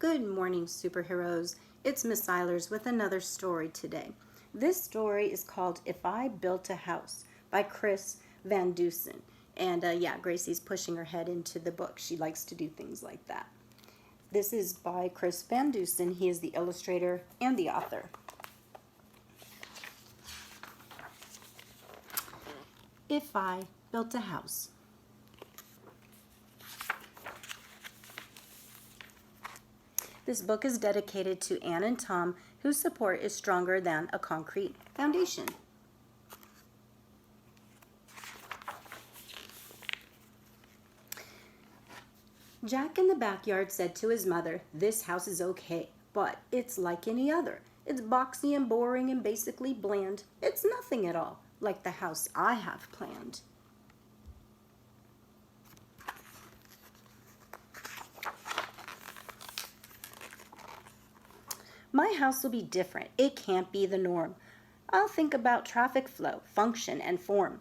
Good morning, superheroes. It's Miss Eilers with another story today. This story is called If I Built a House by Chris Van Dusen. And Gracie's pushing her head into the book. She likes to do things like that. This is by Chris Van Dusen. He is the illustrator and the author. If I Built a House. This book is dedicated to Anne and Tom, whose support is stronger than a concrete foundation. Jack in the backyard said to his mother, "This house is okay, but it's like any other. It's boxy and boring and basically bland. It's nothing at all like the house I have planned." My house will be different. It can't be the norm. I'll think about traffic flow, function, and form.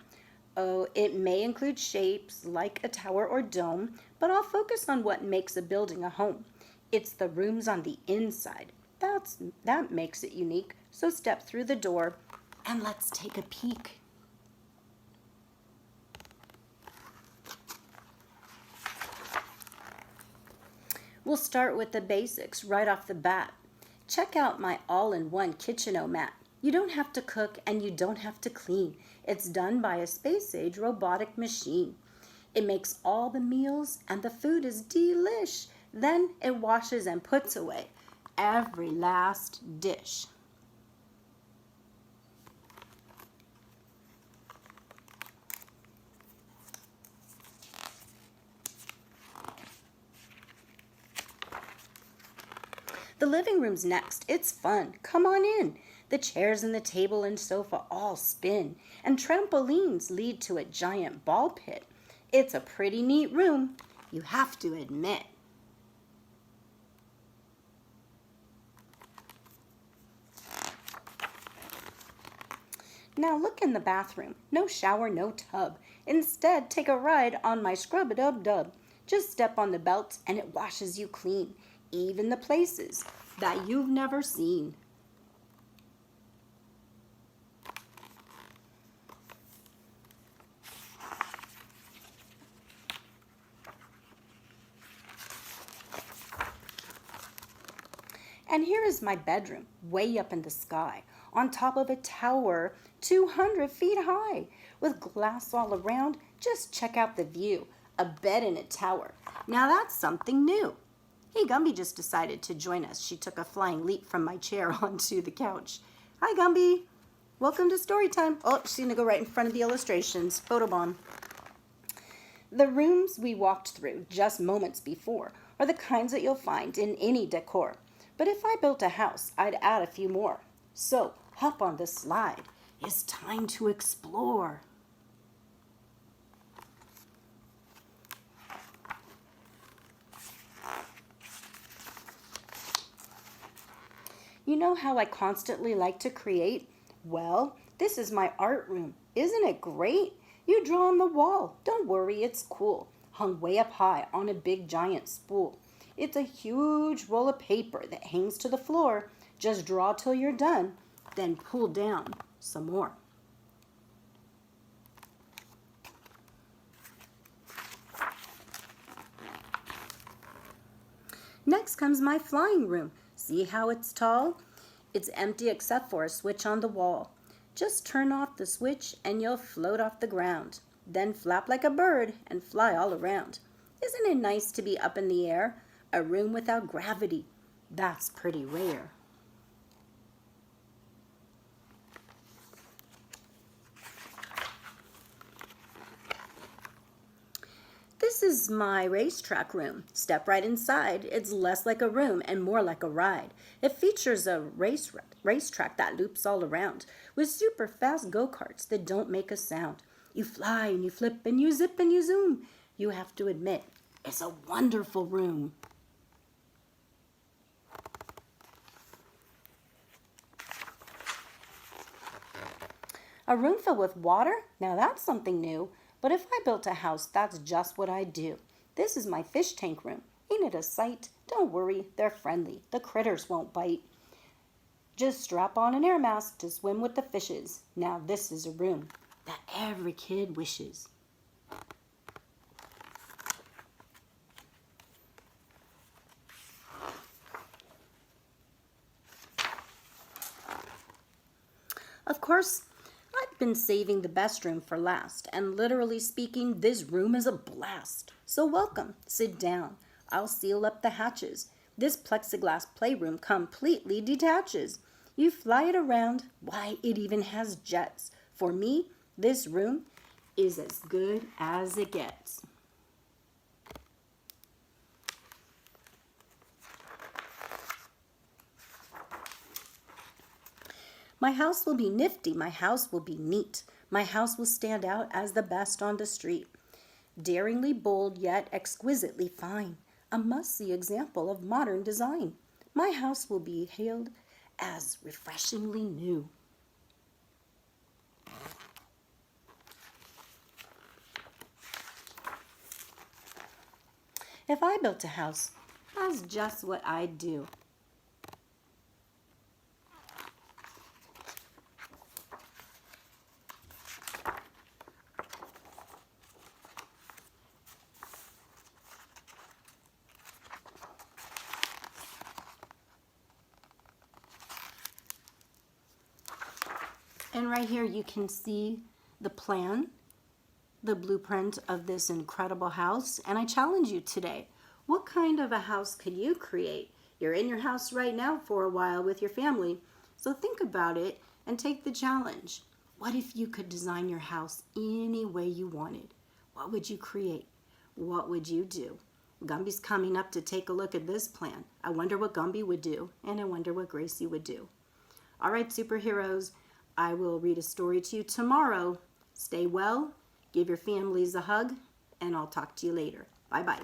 Oh, it may include shapes like a tower or dome, but I'll focus on what makes a building a home. It's the rooms on the inside. That makes it unique. So step through the door and let's take a peek. We'll start with the basics right off the bat. Check out my all-in-one kitchen-o-mat. You don't have to cook and you don't have to clean. It's done by a space-age robotic machine. It makes all the meals and the food is delish. Then it washes and puts away every last dish. The living room's next. It's fun. Come on in. The chairs and the table and sofa all spin, and trampolines lead to a giant ball pit. It's a pretty neat room, you have to admit. Now look in the bathroom. No shower, no tub. Instead, take a ride on my scrub-a-dub-dub. Just step on the belt and it washes you clean, even the places that you've never seen. And here is my bedroom, way up in the sky, on top of a tower 200 feet high. With glass all around, just check out the view. A bed in a tower. Now that's something new. Hey, Gumby just decided to join us. She took a flying leap from my chair onto the couch. Hi, Gumby. Welcome to story time. Oh, she's going to go right in front of the illustrations. Photobomb. The rooms we walked through just moments before are the kinds that you'll find in any decor. But if I built a house, I'd add a few more. So hop on the slide. It's time to explore. You know how I constantly like to create? Well, this is my art room. Isn't it great? You draw on the wall. Don't worry, it's cool. Hung way up high on a big giant spool. It's a huge roll of paper that hangs to the floor. Just draw till you're done, then pull down some more. Next comes my flying room. See how it's tall? It's empty except for a switch on the wall. Just turn off the switch and you'll float off the ground. Then flap like a bird and fly all around. Isn't it nice to be up in the air? A room without gravity. That's pretty rare. This is my racetrack room. Step right inside. It's less like a room and more like a ride. It features a racetrack that loops all around with super fast go-karts that don't make a sound. You fly and you flip and you zip and you zoom. You have to admit, it's a wonderful room. A room filled with water? Now that's something new. But if I built a house, that's just what I'd do. This is my fish tank room. Ain't it a sight? Don't worry, they're friendly. The critters won't bite. Just strap on an air mask to swim with the fishes. Now this is a room that every kid wishes. Of course, I've been saving the best room for last, and literally speaking, this room is a blast. So welcome, sit down. I'll seal up the hatches. This plexiglass playroom completely detaches. You fly it around, why, it even has jets. For me, this room is as good as it gets. My house will be nifty, my house will be neat. My house will stand out as the best on the street. Daringly bold, yet exquisitely fine. A must-see example of modern design. My house will be hailed as refreshingly new. If I built a house, that's just what I'd do. And right here you can see the plan, the blueprint of this incredible house. And I challenge you today, what kind of a house could you create? You're in your house right now for a while with your family, so think about it and take the challenge. What if you could design your house any way you wanted? What would you create? What would you do? Gumby's coming up to take a look at this plan. I wonder what Gumby would do, and I wonder what Gracie would do. All right, superheroes, I will read a story to you tomorrow. Stay well, give your families a hug, and I'll talk to you later. Bye-bye.